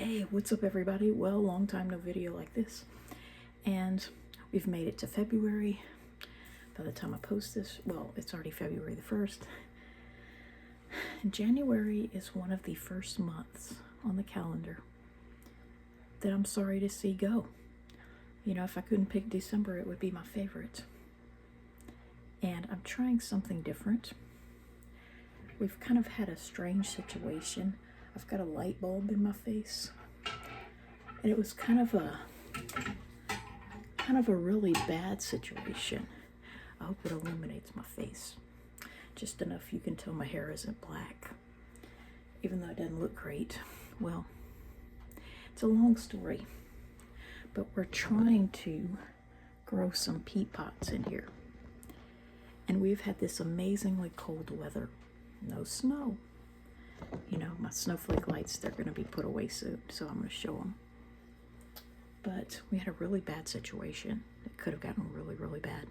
Hey, what's up everybody? Well, long time no video like this. And we've made it to February. By the time I post this, well, it's already February the 1st. January is one of the first months on the calendar that I'm sorry to see go. You know, if I couldn't pick December, it would be my favorite. And I'm trying something different. We've kind of had a strange situation. I've got a light bulb in my face, and it was kind of a really bad situation. I hope it illuminates my face just enough you can tell my hair isn't black, even though it doesn't look great. Well, it's a long story, but we're trying to grow some peat pots in here, and we've had this amazingly cold weather. No snow. You know, my snowflake lights, they're going to be put away soon, so I'm going to show them. But we had a really bad situation. It could have gotten really, really bad.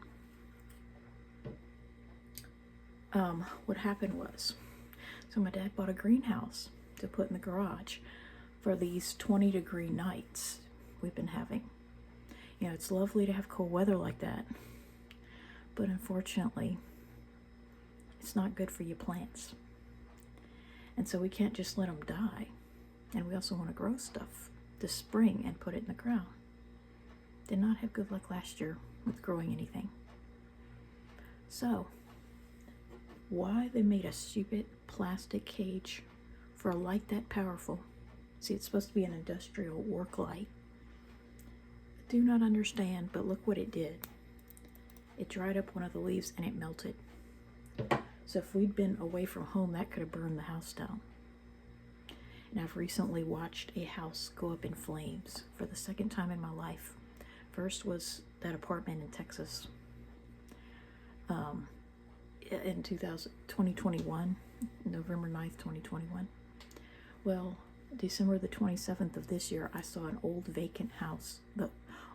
What happened was, so my dad bought a greenhouse to put in the garage for these 20-degree nights we've been having. You know, it's lovely to have cold weather like that, but unfortunately, it's not good for your plants. And so we can't just let them die. And we also want to grow stuff this spring and put it in the ground. Did not have good luck last year with growing anything. So, why they made a stupid plastic cage for a light that powerful? See, it's supposed to be an industrial work light. I do not understand, but look what it did. It dried up one of the leaves and it melted. So if we'd been away from home, that could have burned the house down. And I've recently watched a house go up in flames for the second time in my life. First was that apartment in Texas in 2021, November 9th, 2021. Well, December the 27th of this year, I saw an old vacant house, the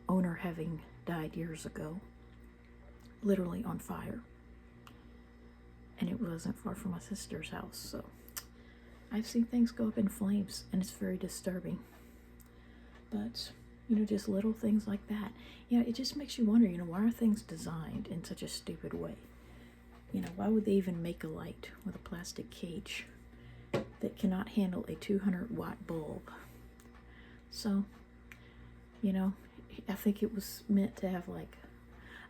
owner having died years ago, literally on fire. And it wasn't far from my sister's house, so I've seen things go up in flames, and it's very disturbing. But, you know, just little things like that. You know, it just makes you wonder, you know, why are things designed in such a stupid way? You know, why would they even make a light with a plastic cage that cannot handle a 200-watt bulb? So, you know, I think it was meant to have like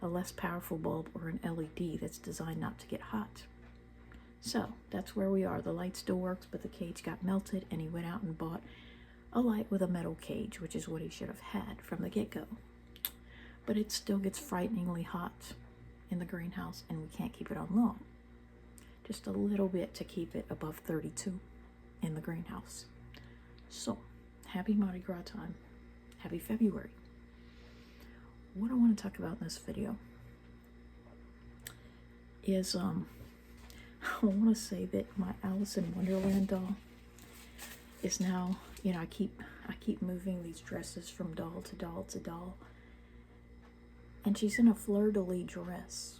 a less powerful bulb or an LED that's designed not to get hot. So that's where we are. The light still works, but the cage got melted, and he went out and bought a light with a metal cage, which is what he should have had from the get-go. But it still gets frighteningly hot in the greenhouse, and we can't keep it on long. Just a little bit to keep it above 32 in the greenhouse. So, happy Mardi Gras time. Happy February. What I want to talk about in this video is I want to say that my Alice in Wonderland doll is now, you know, I keep moving these dresses from doll to doll to doll, and she's in a fleur-de-lis dress.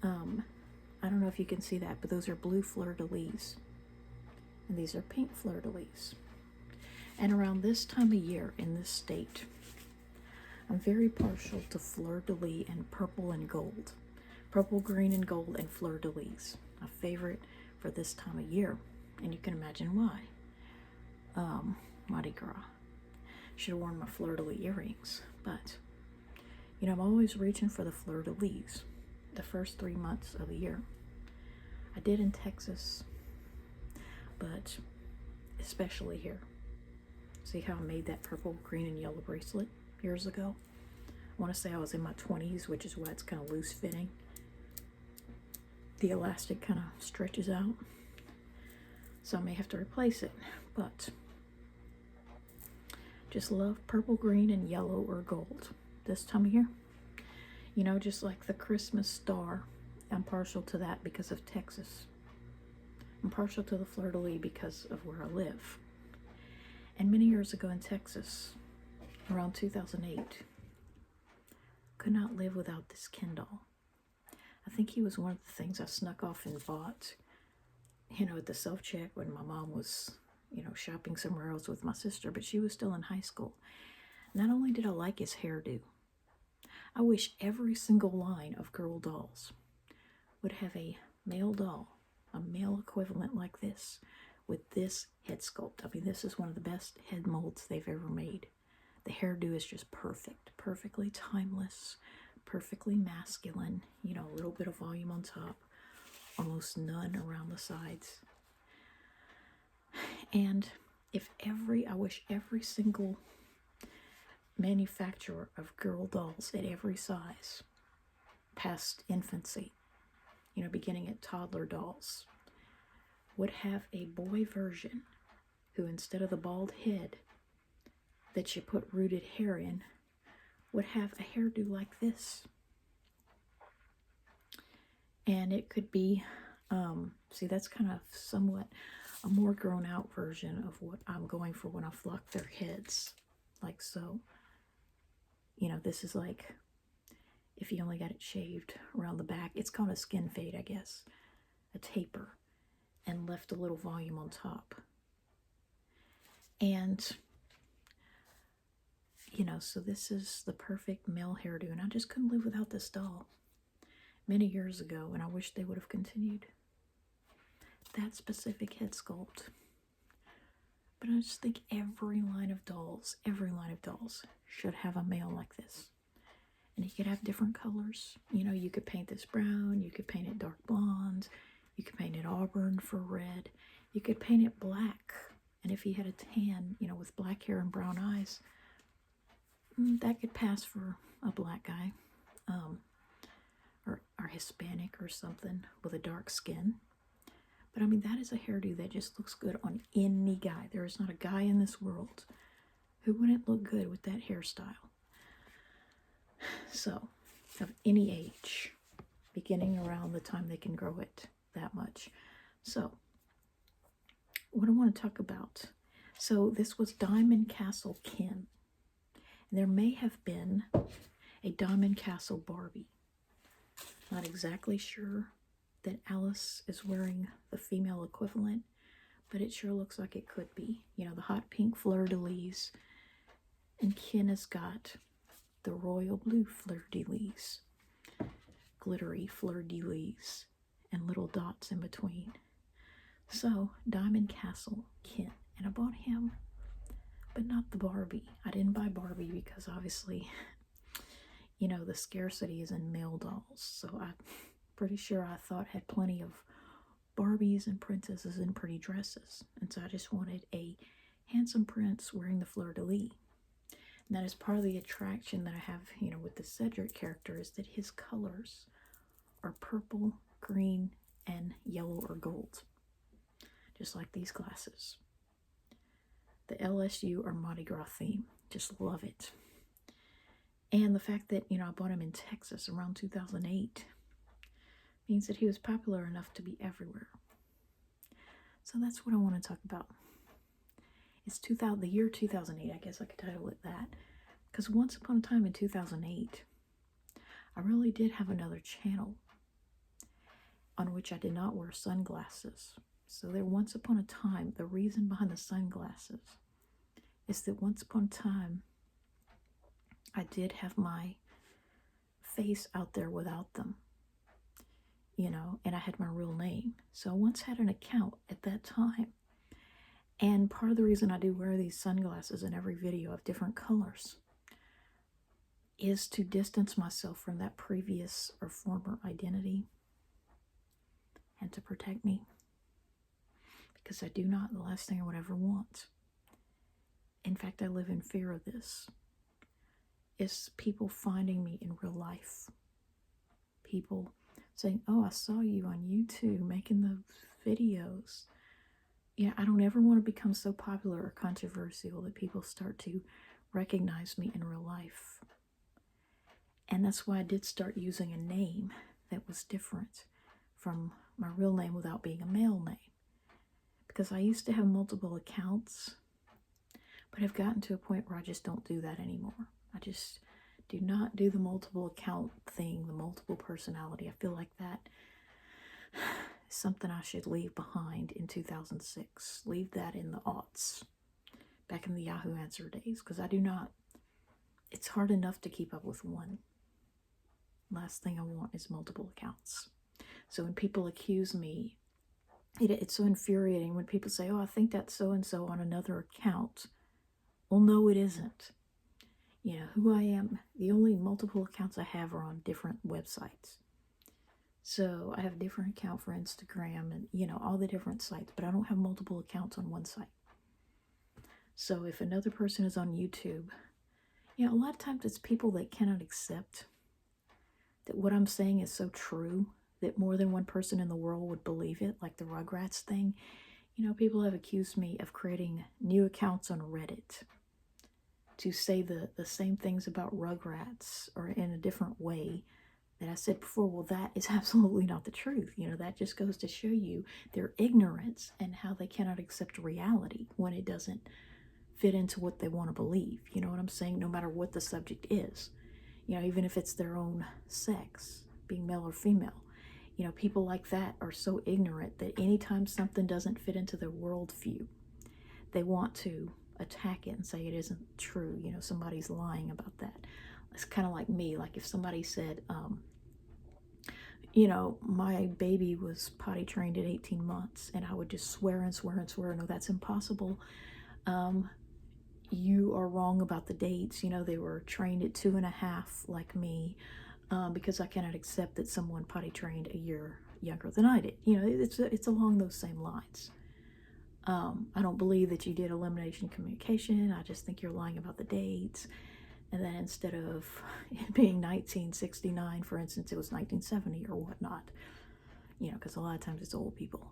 I don't know if you can see that, but those are blue fleur-de-lis, and these are pink fleur-de-lis. And around this time of year in this state, I'm very partial to fleur-de-lis and purple and gold. Purple, green, and gold, and fleur-de-lis. My favorite for this time of year. And you can imagine why. Mardi Gras. Should have worn my fleur-de-lis earrings. But, you know, I'm always reaching for the fleur-de-lis the first 3 months of the year. I did in Texas, but especially here. See how I made that purple, green, and yellow bracelet years ago? I want to say I was in my 20s, which is why it's kind of loose fitting. The elastic kind of stretches out, so I may have to replace it, but just love purple, green, and yellow or gold this time of year. You know, just like the Christmas star, I'm partial to that because of Texas. I'm partial to the fleur-de-lis because of where I live. And many years ago in Texas, around 2008, could not live without this Ken doll. I think he was one of the things I snuck off and bought, you know, at the self-check when my mom was shopping somewhere else with my sister, but she was still in high school. Not only did I like his hairdo, I wish every single line of girl dolls would have a male doll, a male equivalent like this, with this head sculpt. I mean, this is one of the best head molds they've ever made. The hairdo is just perfect, perfectly timeless, perfectly masculine, you know, a little bit of volume on top, almost none around the sides. And I wish every single manufacturer of girl dolls at every size, past infancy, you know, beginning at toddler dolls, would have a boy version who, instead of the bald head that you put rooted hair in, would have a hairdo like this. And it could be, see, that's kind of somewhat a more grown out version of what I'm going for when I flock their heads, like so. You know, this is like, if you only got it shaved around the back, it's called a skin fade, I guess, a taper, and left a little volume on top. And, you know, so this is the perfect male hairdo, and I just couldn't live without this doll many years ago, and I wish they would have continued that specific head sculpt. But I just think every line of dolls should have a male like this. And he could have different colors. You know, you could paint this brown, you could paint it dark blonde, you could paint it auburn for red, you could paint it black. And if he had a tan, you know, with black hair and brown eyes, that could pass for a black guy, or Hispanic or something with a dark skin. But I mean, that is a hairdo that just looks good on any guy. There is not a guy in this world who wouldn't look good with that hairstyle. So, of any age, beginning around the time they can grow it that much. So, what I want to talk about. So, this was Diamond Castle Ken. And there may have been a Diamond Castle Barbie. Not exactly sure that Alice is wearing the female equivalent, but it sure looks like it could be. You know, the hot pink fleur-de-lis, and Ken has got the royal blue fleur-de-lis, glittery fleur-de-lis, and little dots in between. So, Diamond Castle Ken, and I bought him, but not the Barbie. I didn't buy Barbie because obviously, you know, the scarcity is in male dolls, so I'm pretty sure I thought had plenty of Barbies and princesses in pretty dresses, and so I just wanted a handsome prince wearing the fleur-de-lis. And that is part of the attraction that I have, you know, with the Cedric character, is that his colors are purple, green, and yellow or gold, just like these glasses. The LSU or Mardi Gras theme, just love it. And the fact that, you know, I bought him in Texas around 2008 means that he was popular enough to be everywhere. So that's what I want to talk about. It's the year 2008, I guess I could title it that. Because once upon a time in 2008, I really did have another channel on which I did not wear sunglasses. So there, once upon a time, the reason behind the sunglasses is that once upon a time, I did have my face out there without them, you know, and I had my real name. So I once had an account at that time. And part of the reason I do wear these sunglasses in every video of different colors is to distance myself from that previous or former identity and to protect me. Because I do not, the last thing I would ever want. In fact, I live in fear of this. Is people finding me in real life. People saying, oh, I saw you on YouTube making the videos. Yeah, I don't ever want to become so popular or controversial that people start to recognize me in real life. And that's why I did start using a name that was different from my real name without being a male name. Because I used to have multiple accounts, but I've gotten to a point where I just don't do that anymore. I just do not do the multiple account thing, the multiple personality. I feel like is something I should leave behind in 2006. Leave that in the aughts, back in the Yahoo Answer days, because I do not. It's hard enough to keep up with one. Last thing I want is multiple accounts. So when people accuse me, it's so infuriating when people say, oh, I think that's so-and-so on another account. Well, no, it isn't. You know, who I am, the only multiple accounts I have are on different websites. So I have a different account for Instagram and, you know, all the different sites, but I don't have multiple accounts on one site. So if another person is on YouTube, you know, a lot of times it's people that cannot accept that what I'm saying is so true that more than one person in the world would believe it, like the Rugrats thing. You know, people have accused me of creating new accounts on Reddit to say the same things about Rugrats or in a different way that I said before. Well, that is absolutely not the truth. You know, that just goes to show you their ignorance and how they cannot accept reality when it doesn't fit into what they want to believe. You know what I'm saying? No matter what the subject is. You know, even if it's their own sex, being male or female. You know, people like that are so ignorant that anytime something doesn't fit into their worldview, they want to attack it and say it isn't true. You know, somebody's lying about that. It's kind of like me. Like if somebody said, you know, my baby was potty trained at 18 months, and I would just swear and swear and swear, no, that's impossible. You are wrong about the dates. You know, they were trained at 2.5 like me, because I cannot accept that someone potty trained a year younger than I did. You know, it's along those same lines. I don't believe that you did elimination communication. I just think you're lying about the dates. And then instead of it being 1969, for instance, it was 1970 or whatnot. You know, because a lot of times it's old people.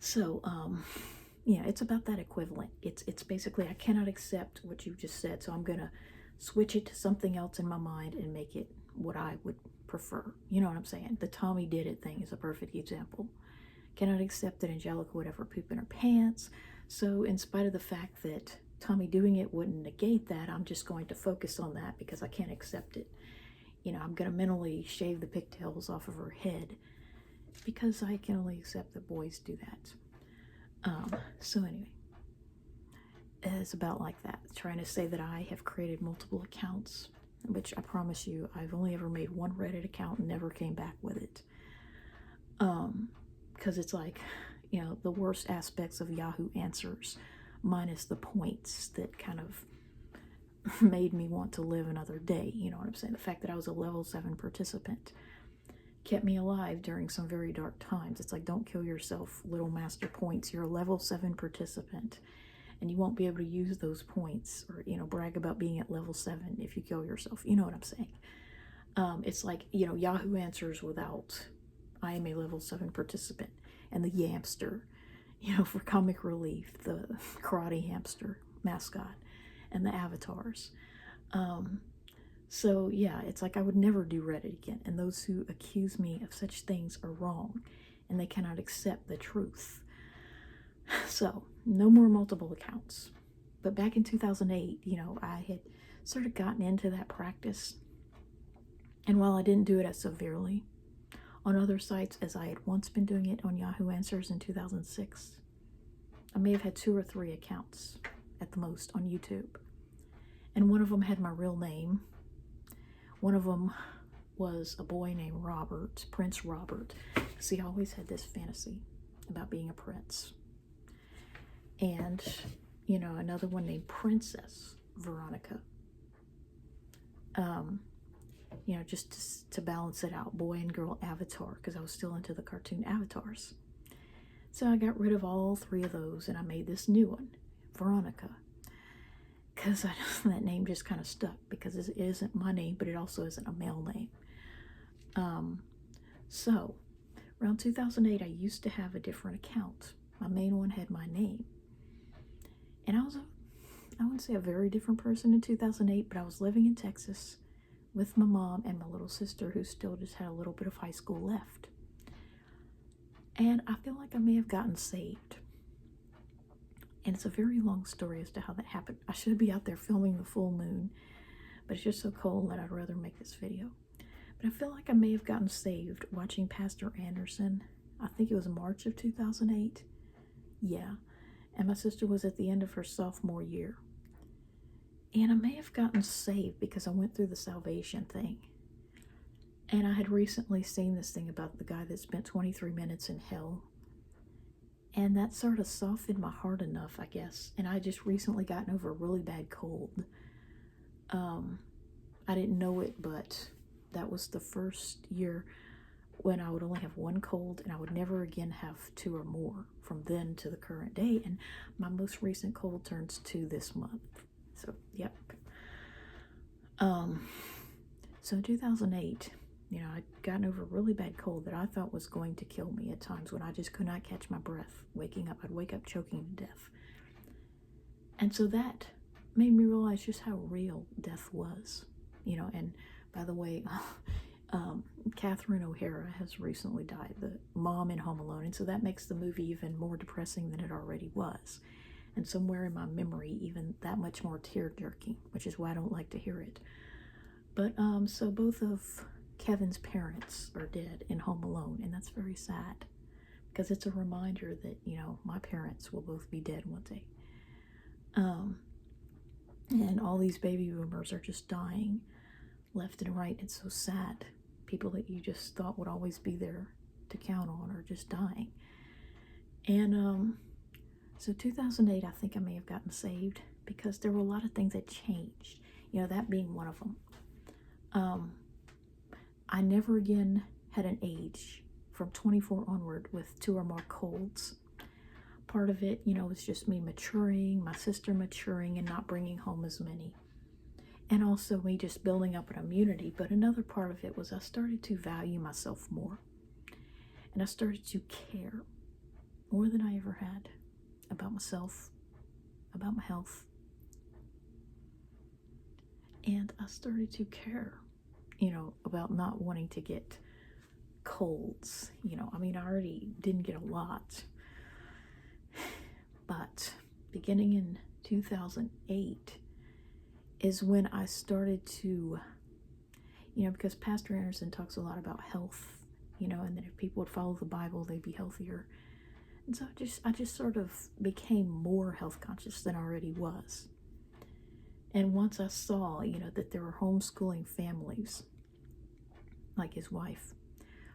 So, yeah, it's about that equivalent. It's basically, I cannot accept what you just said, so I'm going to switch it to something else in my mind and make it what I would prefer. You know what I'm saying? The Tommy did it thing is a perfect example. Cannot accept that Angelica would ever poop in her pants. So in spite of the fact that Tommy doing it wouldn't negate that, I'm just going to focus on that because I can't accept it. You know, I'm going to mentally shave the pigtails off of her head because I can only accept that boys do that. So anyway, it's about like that. Trying to say that I have created multiple accounts, which I promise you, I've only ever made one Reddit account and never came back with it. Because it's like, you know, the worst aspects of Yahoo Answers, minus the points that kind of made me want to live another day. You know what I'm saying? The fact that I was a level 7 participant kept me alive during some very dark times. It's like, don't kill yourself, little master points. You're a level 7 participant, and you won't be able to use those points or, you know, brag about being at level 7 if you kill yourself. You know what I'm saying? It's like, you know, Yahoo Answers without I am a level 7 participant, and the Yamster, you know, for comic relief, the karate hamster mascot, and the avatars. So yeah, it's like I would never do Reddit again, and those who accuse me of such things are wrong, and they cannot accept the truth. So no more multiple accounts. But back in 2008, you know, I had sort of gotten into that practice, and while I didn't do it as severely on other sites as I had once been doing it on Yahoo Answers in 2006, I may have had 2 or 3 accounts at the most on YouTube. And one of them had my real name. One of them was a boy named Robert, Prince Robert. See, I always had this fantasy about being a prince. And, you know, another one named Princess Veronica. You know, just to balance it out, boy and girl avatar, because I was still into the cartoon avatars. So I got rid of all 3 of those, and I made this new one, Veronica, because that name just kind of stuck, because it isn't my name, but it also isn't a male name. So around 2008, I used to have a different account. My main one had my name, and I wouldn't say a very different person in 2008, but I was living in Texas with my mom and my little sister, who still just had a little bit of high school left. And I feel like I may have gotten saved. And it's a very long story as to how that happened. I should be out there filming the full moon, but it's just so cold that I'd rather make this video. But I feel like I may have gotten saved watching Pastor Anderson. I think it was March of 2008. Yeah. And my sister was at the end of her sophomore year. And I may have gotten saved because I went through the salvation thing. And I had recently seen this thing about the guy that spent 23 minutes in hell. And that sort of softened my heart enough, I guess. And I just recently gotten over a really bad cold. I didn't know it, but that was the first year when I would only have one cold, and I would never again have two or more from then to the current day. And my most recent cold turns 2 this month. So, yep. So in 2008, I'd gotten over a really bad cold that I thought was going to kill me at times when I just could not catch my breath. Waking up, I'd wake up choking to death. And so that made me realize just how real death was. And by the way, Catherine O'Hara has recently died, the mom in Home Alone, and so that makes the movie even more depressing than it already was. And somewhere in my memory, even that much more tear-jerking, which is why I don't like to hear it. But, so both of Kevin's parents are dead in Home Alone, and that's very sad, because it's a reminder that, my parents will both be dead one day. And all these baby boomers are just dying left and right. It's so sad. People that you just thought would always be there to count on are just dying. And so 2008, I think I may have gotten saved because there were a lot of things that changed, that being one of them. I never again had an age from 24 onward with 2 or more colds. Part of it, was just me maturing, my sister maturing and not bringing home as many. And also me just building up an immunity. But another part of it was I started to value myself more. And I started to care more than I ever had about myself, about my health. And I started to care, about not wanting to get colds. I already didn't get a lot. But beginning in 2008 is when I started to, because Pastor Anderson talks a lot about health, and that if people would follow the Bible, they'd be healthier. And so I just sort of became more health conscious than I already was. And once I saw, that there were homeschooling families, like his wife,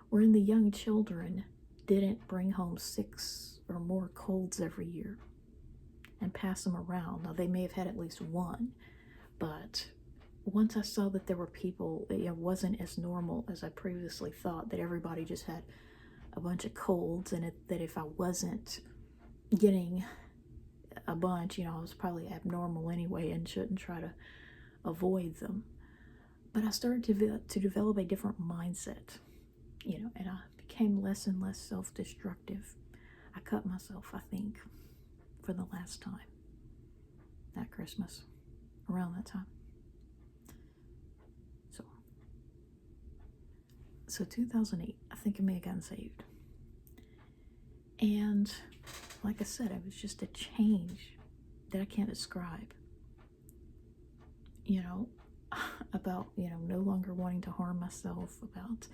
wherein the young children didn't bring home 6 or more colds every year and pass them around. Now, they may have had at least one, but once I saw that there were people, it wasn't as normal as I previously thought, that everybody just had a bunch of colds, and that if I wasn't getting a bunch, I was probably abnormal anyway and shouldn't try to avoid them. But I started to develop a different mindset, and I became less and less self-destructive. I cut myself, I think, for the last time that Christmas, around that time. So 2008, I think I may have gotten saved. And like I said, it was just a change that I can't describe. About, no longer wanting to harm myself, about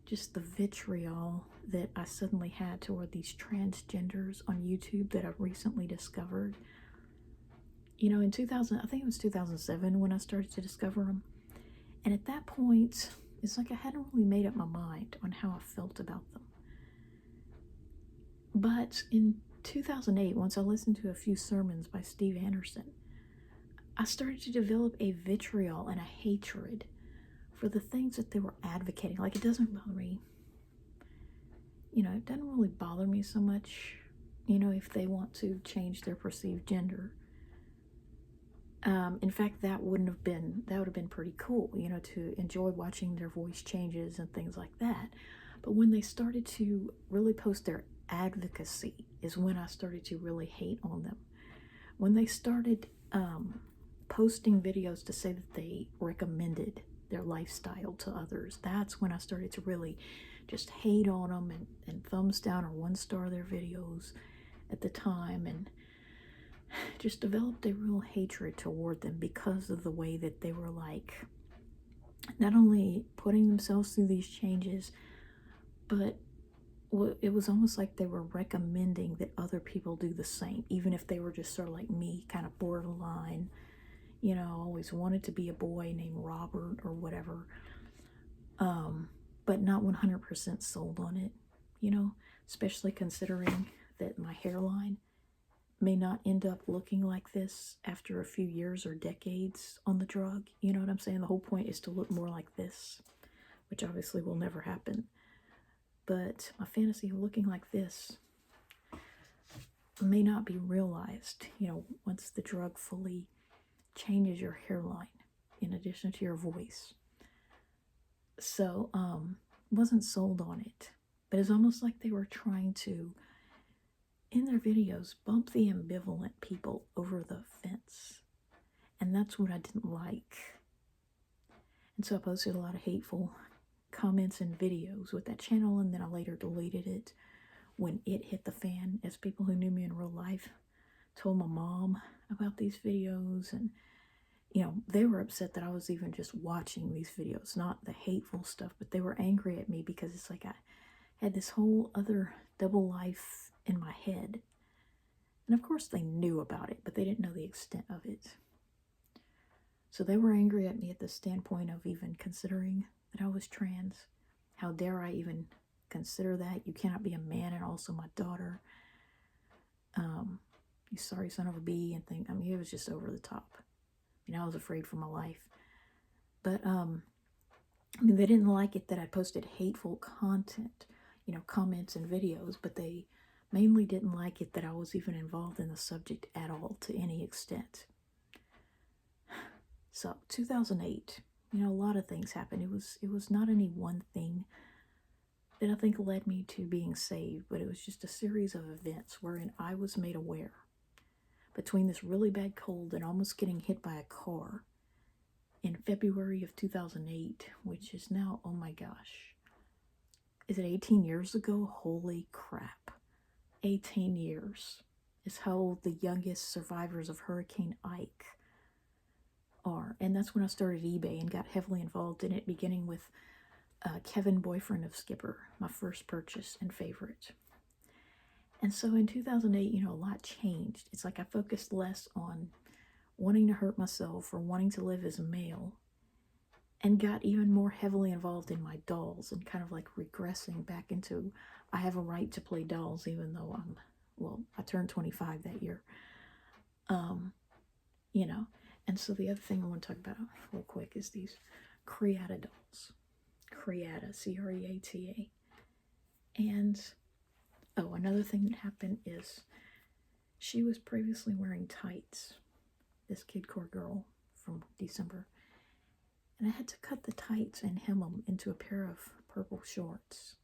just the vitriol that I suddenly had toward these transgenders on YouTube that I've recently discovered. In 2000, I think it was 2007 when I started to discover them. And at that point, it's like I hadn't really made up my mind on how I felt about them. But in 2008, once I listened to a few sermons by Steve Anderson, I started to develop a vitriol and a hatred for the things that they were advocating. Like, it doesn't bother me. It doesn't really bother me so much, if they want to change their perceived gender. In fact, that would have been pretty cool, to enjoy watching their voice changes and things like that. But when they started to really post their advocacy is when I started to really hate on them. When they started posting videos to say that they recommended their lifestyle to others, that's when I started to really just hate on them and thumbs down or 1-star their videos at the time, and just developed a real hatred toward them because of the way that they were, like, not only putting themselves through these changes, But it was almost like they were recommending that other people do the same, even if they were just sort of like me, kind of borderline, you know, always wanted to be a boy named Robert or whatever, but not 100% sold on it, you know, especially considering that my hairline may not end up looking like this after a few years or decades on the drug. You know what I'm saying? The whole point is to look more like this, which obviously will never happen. But my fantasy of looking like this may not be realized, you know, once the drug fully changes your hairline in addition to your voice. So, wasn't sold on it. But it's almost like they were trying to, in their videos, bump the ambivalent people over the fence. And that's what I didn't like. And so I posted a lot of hateful comments and videos with that channel, and then I later deleted it when it hit the fan, as people who knew me in real life told my mom about these videos. And, you know, they were upset that I was even just watching these videos, not the hateful stuff, but they were angry at me because it's like I had this whole other double life in my head. And of course they knew about it, but they didn't know the extent of it. So they were angry at me at the standpoint of even considering that I was trans. How dare I even consider that? You cannot be a man and also my daughter. You sorry son of a bee, and think, I mean, it was just over the top. You know, I was afraid for my life. But, I mean, they didn't like it that I posted hateful content, you know, comments and videos, but they mainly didn't like it that I was even involved in the subject at all to any extent. So, 2008, you know, a lot of things happened. It was not any one thing that I think led me to being saved, but it was just a series of events wherein I was made aware, between this really bad cold and almost getting hit by a car in February of 2008, which is now, oh my gosh, is it 18 years ago? Holy crap. 18 years is how old the youngest survivors of Hurricane Ike are. And that's when I started eBay and got heavily involved in it, beginning with Kevin, boyfriend of Skipper, my first purchase and favorite. And so in 2008, you know, a lot changed. It's like I focused less on wanting to hurt myself or wanting to live as a male, and got even more heavily involved in my dolls and kind of like regressing back into, I have a right to play dolls even though I turned 25 that year. You know, and so the other thing I want to talk about real quick is these Creata dolls. Creata, C-R-E-A-T-A. And, oh, another thing that happened is she was previously wearing tights, this kidcore girl from December. And I had to cut the tights and hem them into a pair of purple shorts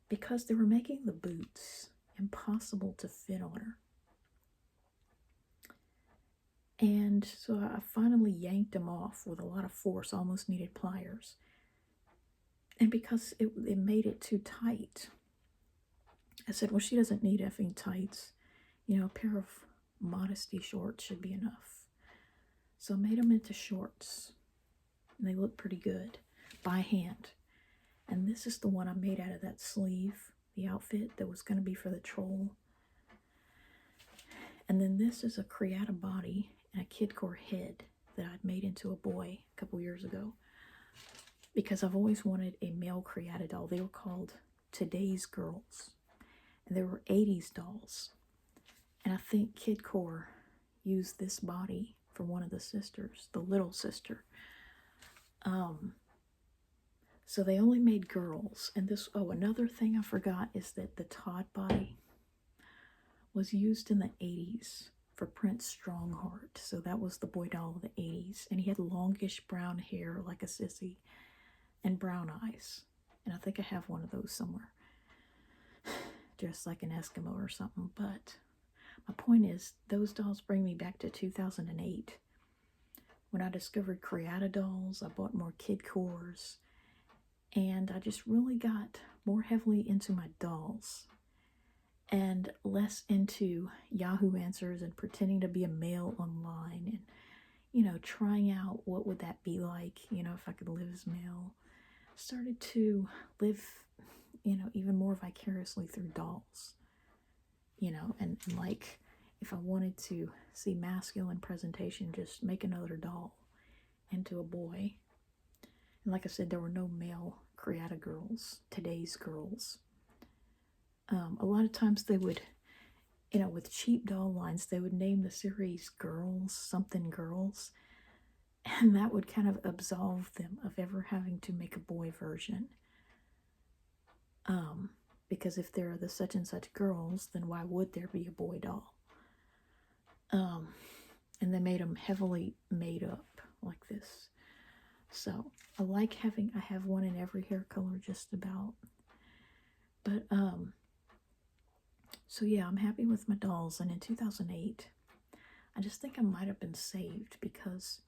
because they were making the boots impossible to fit on her. And so I finally yanked them off with a lot of force, almost needed pliers. And because it made it too tight, I said, well, she doesn't need effing tights. You know, a pair of modesty shorts should be enough. So I made them into shorts. And they look pretty good by hand. And this is the one I made out of that sleeve, the outfit that was going to be for the troll. And then this is a Creata body and a kidcore head that I'd made into a boy a couple years ago, because I've always wanted a male Creata doll. They were called Today's Girls, and they were 80s dolls. And I think kidcore used this body for one of the sisters, the little sister. So they only made girls. And this, oh, another thing I forgot is that the Todd body was used in the 80s for Prince Strongheart. So that was the boy doll of the 80s. And he had longish brown hair like a sissy and brown eyes. And I think I have one of those somewhere, dressed like an Eskimo or something. But my point is, those dolls bring me back to 2008. When I discovered Creata dolls, I bought more kidcores, and I just really got more heavily into my dolls and less into Yahoo Answers and pretending to be a male online and, you know, trying out what would that be like, you know, if I could live as male. Started to live even more vicariously through dolls, and like if I wanted to see masculine presentation, just make another doll into a boy. And like I said, there were no male Creata girls, today's girls. A lot of times they would, with cheap doll lines, they would name the series Girls, something Girls, and that would kind of absolve them of ever having to make a boy version. Because if there are the such and such girls, then why would there be a boy doll? And they made them heavily made up like this. So I have one in every hair color just about. But, so yeah, I'm happy with my dolls. And in 2008, I just think I might have been saved because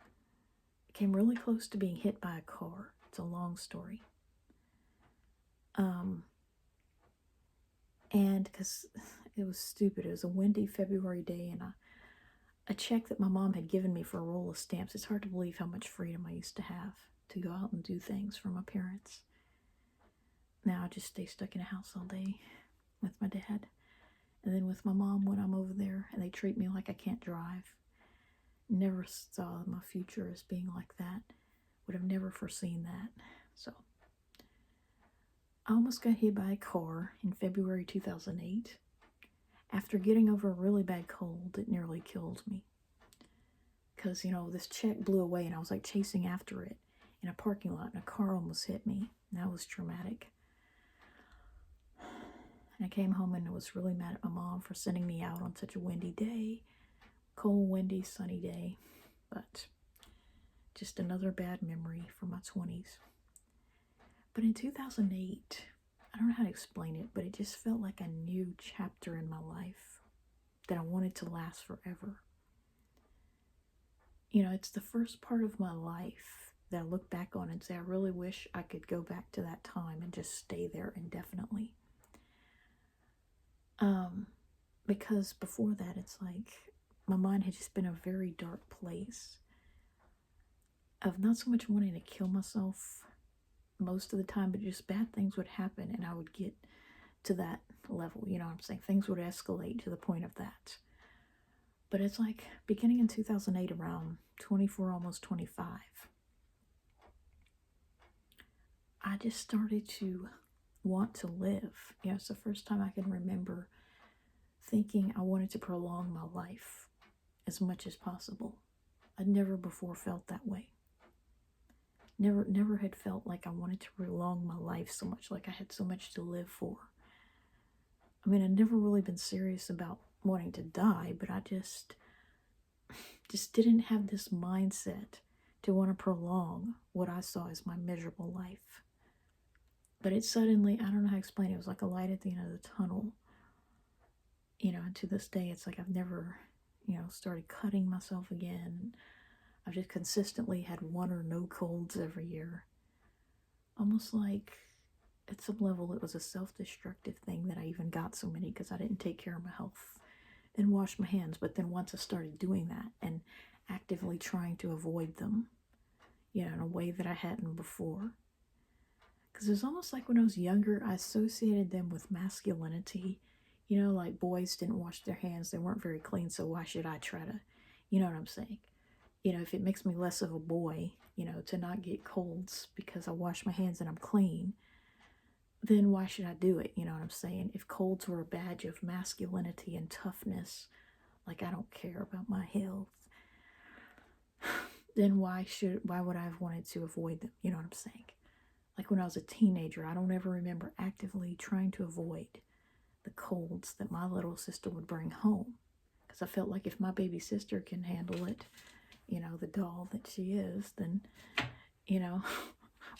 I came really close to being hit by a car. It's a long story. And because it was stupid. It was a windy February day, and a check that my mom had given me for a roll of stamps. It's hard to believe how much freedom I used to have to go out and do things for my parents. Now I just stay stuck in a house all day with my dad. And then with my mom when I'm over there, and they treat me like I can't drive. Never saw my future as being like that. Would have never foreseen that. So I almost got hit by a car in February 2008. After getting over a really bad cold, it nearly killed me. Because, this check blew away and I was like chasing after it in a parking lot, and a car almost hit me. And that was traumatic. And I came home and was really mad at my mom for sending me out on such a windy day. Cold, windy, sunny day. But just another bad memory from my 20s. But in 2008, I don't know how to explain it, but it just felt like a new chapter in my life that I wanted to last forever. It's the first part of my life that I look back on and say, I really wish I could go back to that time and just stay there indefinitely. Because before that, it's like my mind had just been a very dark place of not so much wanting to kill myself most of the time, but just bad things would happen and I would get to that level. You know what I'm saying? Things would escalate to the point of that. But it's like beginning in 2008, around 24, almost 25, I just started to want to live. It's the first time I can remember thinking I wanted to prolong my life as much as possible. I'd never before felt that way. Never had felt like I wanted to prolong my life so much, like I had so much to live for. I mean, I'd never really been serious about wanting to die, but I just didn't have this mindset to want to prolong what I saw as my miserable life. But it suddenly, I don't know how to explain it, it was like a light at the end of the tunnel. And to this day, it's like I've never, started cutting myself again. I've just consistently had one or no colds every year. Almost like at some level it was a self-destructive thing that I even got so many because I didn't take care of my health and wash my hands. But then once I started doing that and actively trying to avoid them, in a way that I hadn't before. Because it was almost like when I was younger, I associated them with masculinity. Like boys didn't wash their hands, they weren't very clean, so why should I try to, you know what I'm saying? If it makes me less of a boy, to not get colds because I wash my hands and I'm clean, then why should I do it? You know what I'm saying? If colds were a badge of masculinity and toughness, like I don't care about my health, then why would I have wanted to avoid them? You know what I'm saying? Like when I was a teenager, I don't ever remember actively trying to avoid the colds that my little sister would bring home. Because I felt like if my baby sister can handle it, the doll that she is, then,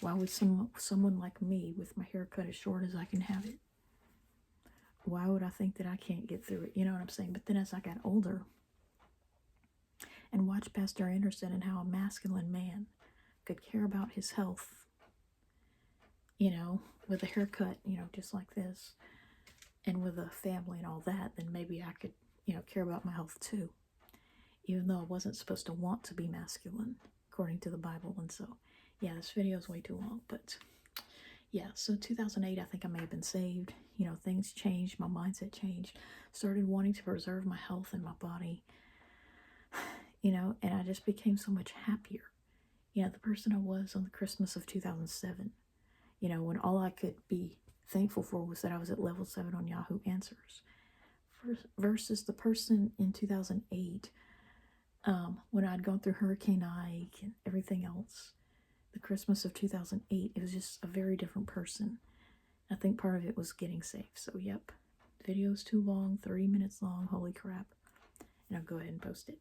why would someone like me with my hair cut as short as I can have it? Why would I think that I can't get through it? You know what I'm saying? But then as I got older and watched Pastor Anderson and how a masculine man could care about his health, with a haircut, just like this, and with a family and all that, then maybe I could, care about my health too. Even though I wasn't supposed to want to be masculine, according to the Bible. And so, yeah, this video is way too long, but Yeah, so 2008, I think I may have been saved. You know, things changed, my mindset changed, started wanting to preserve my health and my body, you know, and I just became so much happier. You know, the person I was on the Christmas of 2007, you know, when all I could be thankful for was that I was at level 7 on Yahoo Answers, versus the person in 2008, when I'd gone through Hurricane Ike and everything else. The Christmas of 2008, it was just a very different person. I think part of it was getting safe. So, yep, the video's too long, 30 minutes long, holy crap. And I'll go ahead and post it.